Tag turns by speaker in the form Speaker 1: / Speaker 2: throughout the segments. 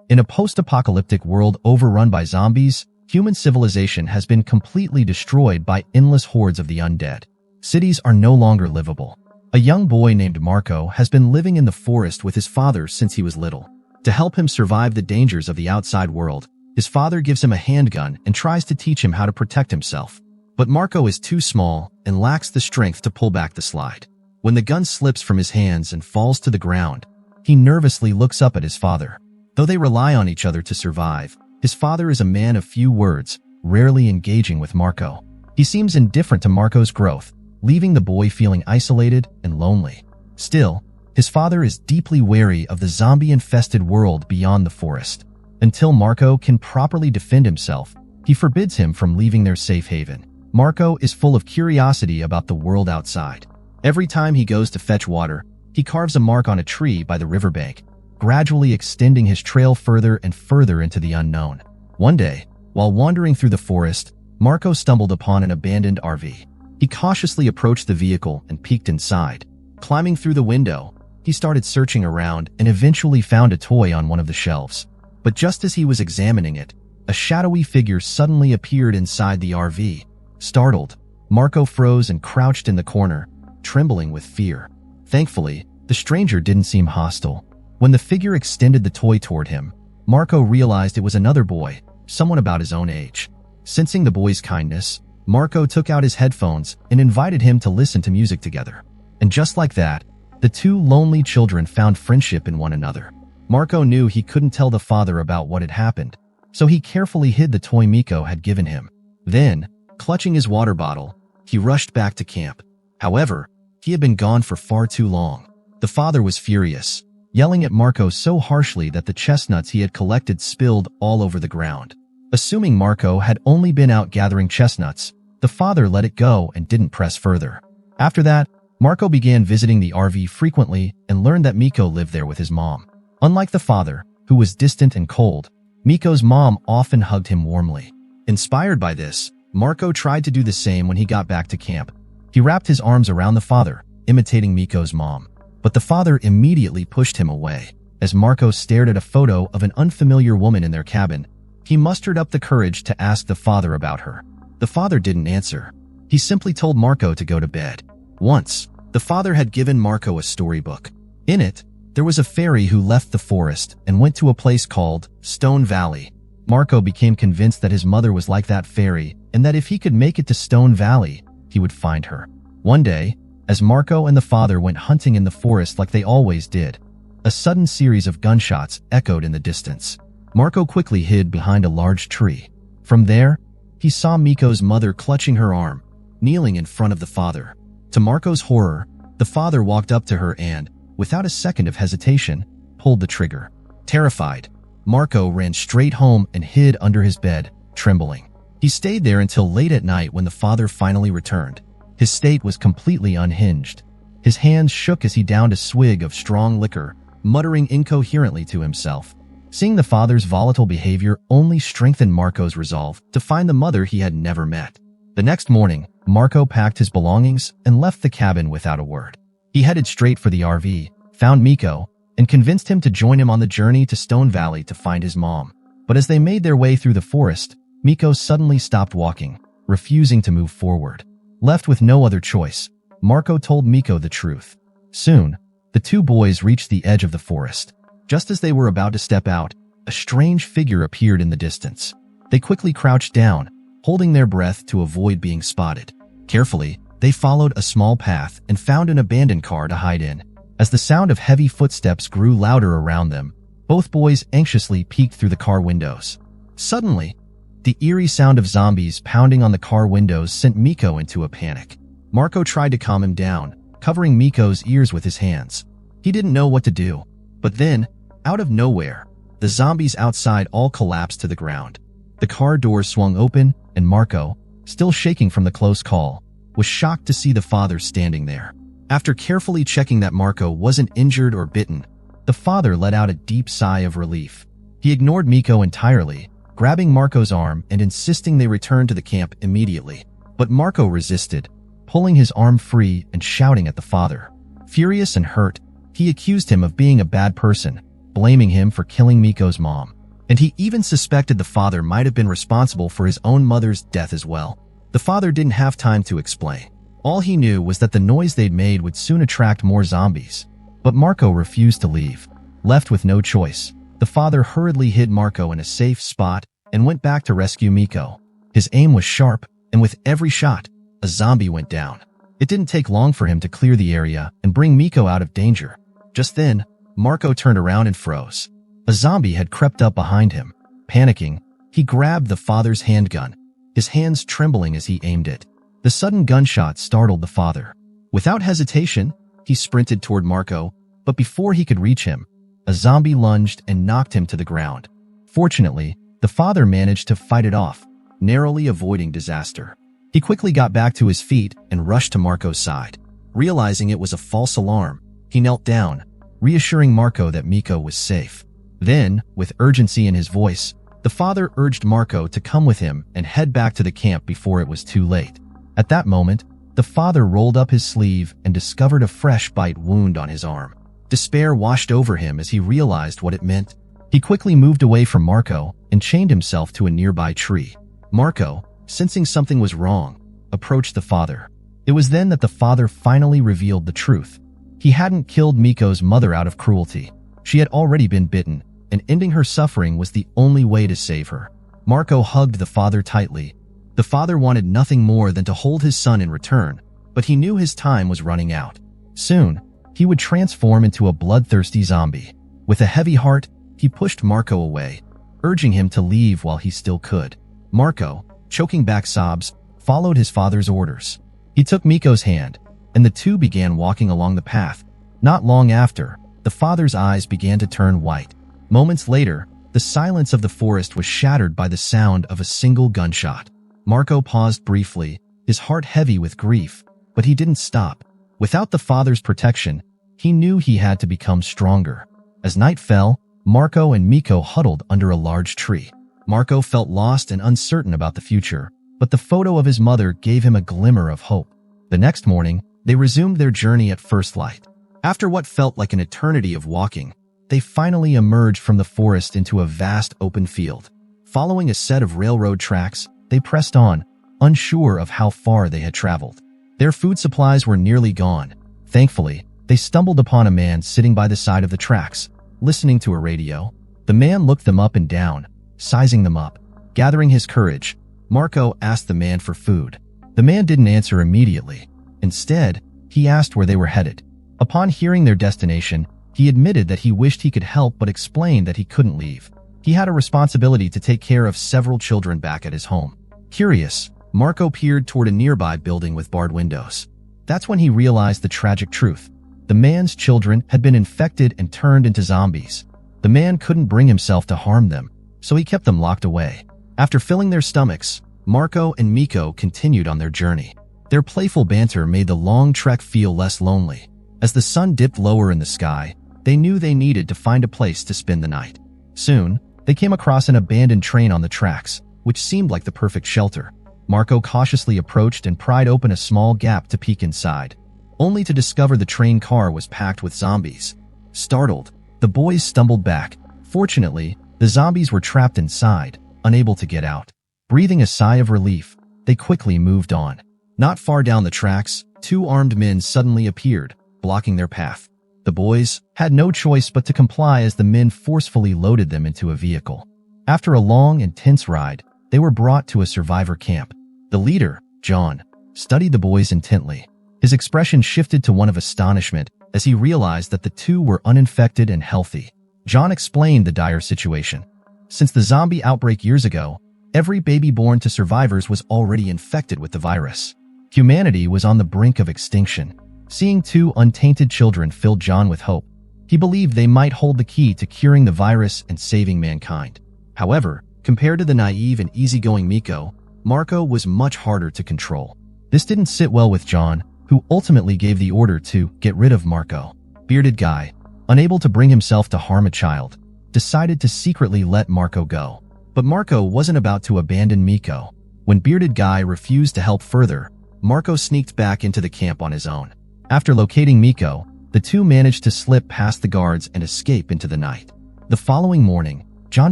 Speaker 1: In a post-apocalyptic world overrun by zombies, human civilization has been completely destroyed by endless hordes of the undead. Cities are no longer livable. A young boy named Marco has been living in the forest with his father since he was little. To help him survive the dangers of the outside world, his father gives him a handgun and tries to teach him how to protect himself. But Marco is too small and lacks the strength to pull back the slide. When the gun slips from his hands and falls to the ground, he nervously looks up at his father. Though they rely on each other to survive, his father is a man of few words, rarely engaging with Marco. He seems indifferent to Marco's growth, leaving the boy feeling isolated and lonely. Still, his father is deeply wary of the zombie-infested world beyond the forest. Until Marco can properly defend himself, he forbids him from leaving their safe haven. Marco is full of curiosity about the world outside. Every time he goes to fetch water, he carves a mark on a tree by the riverbank, gradually extending his trail further and further into the unknown. One day, while wandering through the forest, Marco stumbled upon an abandoned RV. He cautiously approached the vehicle and peeked inside. Climbing through the window, he started searching around and eventually found a toy on one of the shelves. But just as he was examining it, a shadowy figure suddenly appeared inside the RV. Startled, Marco froze and crouched in the corner, trembling with fear. Thankfully, the stranger didn't seem hostile. When the figure extended the toy toward him, Marco realized it was another boy, someone about his own age. Sensing the boy's kindness, Marco took out his headphones and invited him to listen to music together. And just like that, the two lonely children found friendship in one another. Marco knew he couldn't tell the father about what had happened, so he carefully hid the toy Miko had given him. Then, clutching his water bottle, he rushed back to camp. However, he had been gone for far too long. The father was furious, yelling at Marco so harshly that the chestnuts he had collected spilled all over the ground. Assuming Marco had only been out gathering chestnuts, the father let it go and didn't press further. After that, Marco began visiting the RV frequently and learned that Miko lived there with his mom. Unlike the father, who was distant and cold, Miko's mom often hugged him warmly. Inspired by this, Marco tried to do the same when he got back to camp. He wrapped his arms around the father, imitating Miko's mom. But the father immediately pushed him away. As Marco stared at a photo of an unfamiliar woman in their cabin, he mustered up the courage to ask the father about her. The father didn't answer. He simply told Marco to go to bed. Once, the father had given Marco a storybook. In it, there was a fairy who left the forest and went to a place called Stone Valley. Marco became convinced that his mother was like that fairy and that if he could make it to Stone Valley, he would find her. One day, as Marco and the father went hunting in the forest like they always did, a sudden series of gunshots echoed in the distance. Marco quickly hid behind a large tree. From there, he saw Miko's mother clutching her arm, kneeling in front of the father. To Marco's horror, the father walked up to her and, without a second of hesitation, pulled the trigger. Terrified, Marco ran straight home and hid under his bed, trembling. He stayed there until late at night when the father finally returned. His state was completely unhinged. His hands shook as he downed a swig of strong liquor, muttering incoherently to himself. Seeing the father's volatile behavior only strengthened Marco's resolve to find the mother he had never met. The next morning, Marco packed his belongings and left the cabin without a word. He headed straight for the RV, found Miko, and convinced him to join him on the journey to Stone Valley to find his mom. But as they made their way through the forest, Miko suddenly stopped walking, refusing to move forward. Left with no other choice, Marco told Miko the truth. Soon, the two boys reached the edge of the forest. Just as they were about to step out, a strange figure appeared in the distance. They quickly crouched down, holding their breath to avoid being spotted. Carefully, they followed a small path and found an abandoned car to hide in. As the sound of heavy footsteps grew louder around them, both boys anxiously peeked through the car windows. Suddenly, the eerie sound of zombies pounding on the car windows sent Miko into a panic. Marco tried to calm him down, covering Miko's ears with his hands. He didn't know what to do. But then, out of nowhere, the zombies outside all collapsed to the ground. The car doors swung open, and Marco, still shaking from the close call, was shocked to see the father standing there. After carefully checking that Marco wasn't injured or bitten, the father let out a deep sigh of relief. He ignored Miko entirely, grabbing Marco's arm and insisting they return to the camp immediately. But Marco resisted, pulling his arm free and shouting at the father. Furious and hurt, he accused him of being a bad person, blaming him for killing Miko's mom. and he even suspected the father might have been responsible for his own mother's death as well. The father didn't have time to explain. All he knew was that the noise they'd made would soon attract more zombies. But Marco refused to leave. Left with no choice, the father hurriedly hid Marco in a safe spot and went back to rescue Miko. His aim was sharp, and with every shot, a zombie went down. It didn't take long for him to clear the area and bring Miko out of danger. Just then, Marco turned around and froze. A zombie had crept up behind him. Panicking, he grabbed the father's handgun, his hands trembling as he aimed it. The sudden gunshot startled the father. Without hesitation, he sprinted toward Marco, but before he could reach him, a zombie lunged and knocked him to the ground. Fortunately, the father managed to fight it off, narrowly avoiding disaster. He quickly got back to his feet and rushed to Marco's side. Realizing it was a false alarm, he knelt down, reassuring Marco that Miko was safe. Then, with urgency in his voice, the father urged Marco to come with him and head back to the camp before it was too late. At that moment, the father rolled up his sleeve and discovered a fresh bite wound on his arm. Despair washed over him as he realized what it meant. He quickly moved away from Marco and chained himself to a nearby tree. Marco, sensing something was wrong, approached the father. It was then that the father finally revealed the truth. He hadn't killed Miko's mother out of cruelty. She had already been bitten, and ending her suffering was the only way to save her. Marco hugged the father tightly. The father wanted nothing more than to hold his son in return, but he knew his time was running out. Soon, he would transform into a bloodthirsty zombie. With a heavy heart, he pushed Marco away, urging him to leave while he still could. Marco, choking back sobs, followed his father's orders. He took Miko's hand, and the two began walking along the path. Not long after, the father's eyes began to turn white. Moments later, the silence of the forest was shattered by the sound of a single gunshot. Marco paused briefly, his heart heavy with grief, but he didn't stop. Without the father's protection, he knew he had to become stronger. As night fell, Marco and Miko huddled under a large tree. Marco felt lost and uncertain about the future, but the photo of his mother gave him a glimmer of hope. The next morning, they resumed their journey at first light. After what felt like an eternity of walking, they finally emerged from the forest into a vast open field. Following a set of railroad tracks, they pressed on, unsure of how far they had traveled. Their food supplies were nearly gone. Thankfully, they stumbled upon a man sitting by the side of the tracks, listening to a radio. The man looked them up and down, sizing them up. Gathering his courage, Marco asked the man for food. The man didn't answer immediately. Instead, he asked where they were headed. Upon hearing their destination, he admitted that he wished he could help but explained that he couldn't leave. He had a responsibility to take care of several children back at his home. Curious, Marco peered toward a nearby building with barred windows. That's when he realized the tragic truth. The man's children had been infected and turned into zombies. The man couldn't bring himself to harm them, so he kept them locked away. After filling their stomachs, Marco and Miko continued on their journey. Their playful banter made the long trek feel less lonely. As the sun dipped lower in the sky, they knew they needed to find a place to spend the night. Soon, they came across an abandoned train on the tracks, which seemed like the perfect shelter. Marco cautiously approached and pried open a small gap to peek inside, only to discover the train car was packed with zombies. Startled, the boys stumbled back. Fortunately, the zombies were trapped inside, unable to get out. Breathing a sigh of relief, they quickly moved on. Not far down the tracks, two armed men suddenly appeared, blocking their path. The boys had no choice but to comply as the men forcefully loaded them into a vehicle. After a long and tense ride, they were brought to a survivor camp. The leader, John, studied the boys intently. His expression shifted to one of astonishment as he realized that the two were uninfected and healthy. John explained the dire situation. Since the zombie outbreak years ago, every baby born to survivors was already infected with the virus. Humanity was on the brink of extinction. Seeing two untainted children filled John with hope. He believed they might hold the key to curing the virus and saving mankind. However, compared to the naive and easygoing Miko, Marco was much harder to control. This didn't sit well with John, who ultimately gave the order to get rid of Marco. Bearded Guy, unable to bring himself to harm a child, decided to secretly let Marco go. But Marco wasn't about to abandon Miko. When Bearded Guy refused to help further, Marco sneaked back into the camp on his own. After locating Miko, the two managed to slip past the guards and escape into the night. The following morning, John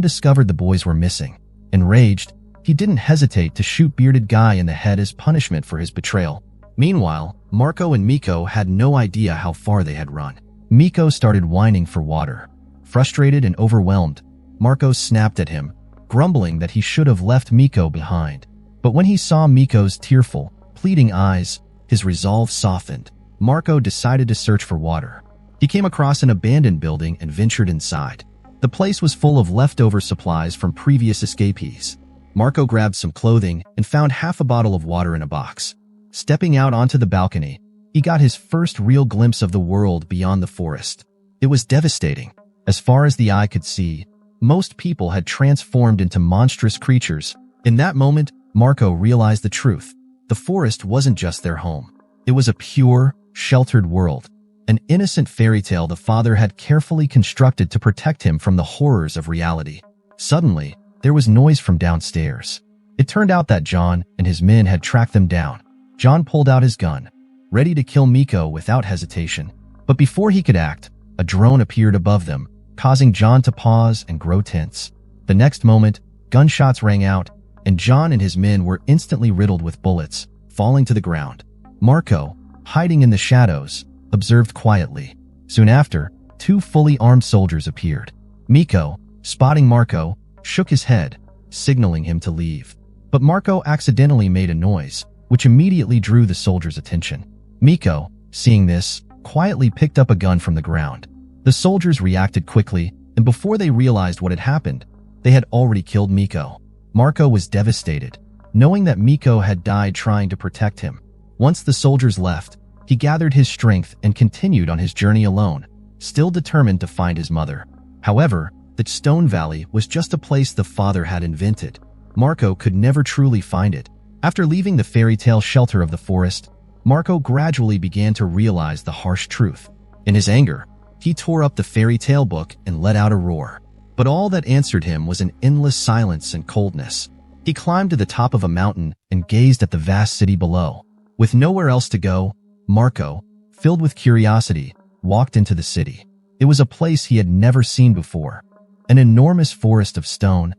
Speaker 1: discovered the boys were missing. Enraged, he didn't hesitate to shoot bearded guy in the head as punishment for his betrayal. Meanwhile, Marco and Miko had no idea how far they had run. Miko started whining for water. Frustrated and overwhelmed, Marco snapped at him, grumbling that he should have left Miko behind. But when he saw Miko's tearful, pleading eyes, his resolve softened. Marco decided to search for water. He came across an abandoned building and ventured inside. The place was full of leftover supplies from previous escapees. Marco grabbed some clothing and found half a bottle of water in a box. Stepping out onto the balcony, he got his first real glimpse of the world beyond the forest. It was devastating. As far as the eye could see, most people had transformed into monstrous creatures. In that moment, Marco realized the truth. The forest wasn't just their home. It was a pure, sheltered world. An innocent fairy tale the father had carefully constructed to protect him from the horrors of reality. Suddenly, there was noise from downstairs. It turned out that John and his men had tracked them down. John pulled out his gun, ready to kill Miko without hesitation. But before he could act, a drone appeared above them, causing John to pause and grow tense. The next moment, gunshots rang out, and John and his men were instantly riddled with bullets, falling to the ground. Marco, hiding in the shadows, observed quietly. Soon after, two fully armed soldiers appeared. Miko, spotting Marco, shook his head, signaling him to leave. But Marco accidentally made a noise, which immediately drew the soldiers' attention. Miko, seeing this, quietly picked up a gun from the ground. The soldiers reacted quickly, and before they realized what had happened, they had already killed Miko. Marco was devastated, knowing that Miko had died trying to protect him. Once the soldiers left, he gathered his strength and continued on his journey alone, still determined to find his mother. However, the Stone Valley was just a place the father had invented. Marco could never truly find it. After leaving the fairy tale shelter of the forest, Marco gradually began to realize the harsh truth. In his anger, he tore up the fairy tale book and let out a roar. But all that answered him was an endless silence and coldness. He climbed to the top of a mountain and gazed at the vast city below. With nowhere else to go, Marco, filled with curiosity, walked into the city. It was a place he had never seen before, an enormous forest of stone.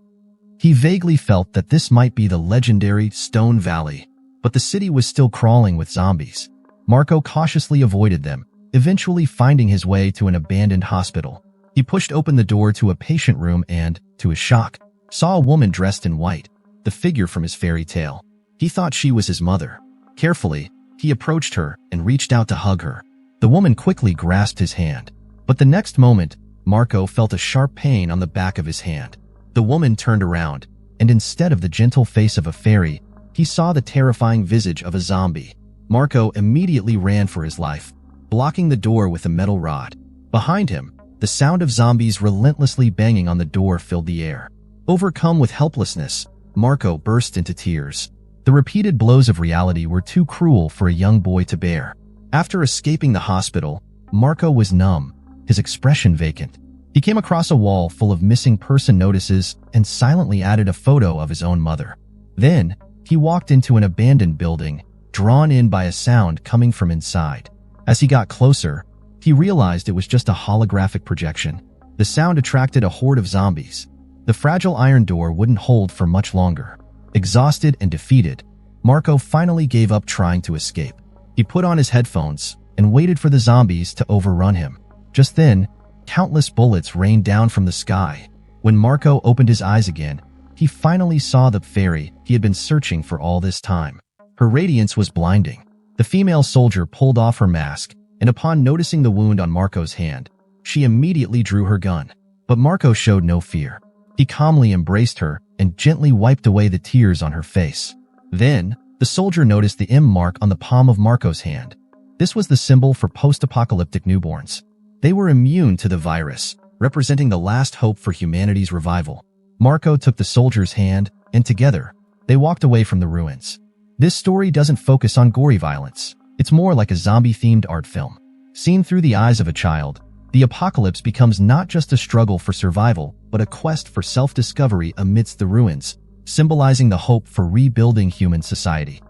Speaker 1: He vaguely felt that this might be the legendary Stone Valley, but the city was still crawling with zombies. Marco cautiously avoided them, eventually finding his way to an abandoned hospital. He pushed open the door to a patient room and, to his shock, saw a woman dressed in white, the figure from his fairy tale. He thought she was his mother. Carefully, he approached her and reached out to hug her. The woman quickly grasped his hand. But the next moment, Marco felt a sharp pain on the back of his hand. The woman turned around, and instead of the gentle face of a fairy, he saw the terrifying visage of a zombie. Marco immediately ran for his life, blocking the door with a metal rod. Behind him, the sound of zombies relentlessly banging on the door filled the air. Overcome with helplessness, Marco burst into tears. The repeated blows of reality were too cruel for a young boy to bear. After escaping the hospital, Marco was numb, his expression vacant. He came across a wall full of missing person notices and silently added a photo of his own mother. Then, he walked into an abandoned building, drawn in by a sound coming from inside. As he got closer, he realized it was just a holographic projection. The sound attracted a horde of zombies. The fragile iron door wouldn't hold for much longer. Exhausted and defeated, Marco finally gave up trying to escape. He put on his headphones and waited for the zombies to overrun him. Just then, countless bullets rained down from the sky. When Marco opened his eyes again, he finally saw the fairy he had been searching for all this time. Her radiance was blinding. The female soldier pulled off her mask, and upon noticing the wound on Marco's hand, she immediately drew her gun. But Marco showed no fear. He calmly embraced her and gently wiped away the tears on her face. Then, the soldier noticed the M mark on the palm of Marco's hand. This was the symbol for post-apocalyptic newborns. They were immune to the virus, representing the last hope for humanity's revival. Marco took the soldier's hand, and together, they walked away from the ruins. This story doesn't focus on gory violence. It's more like a zombie-themed art film. Seen through the eyes of a child, the apocalypse becomes not just a struggle for survival, but a quest for self-discovery amidst the ruins, symbolizing the hope for rebuilding human society.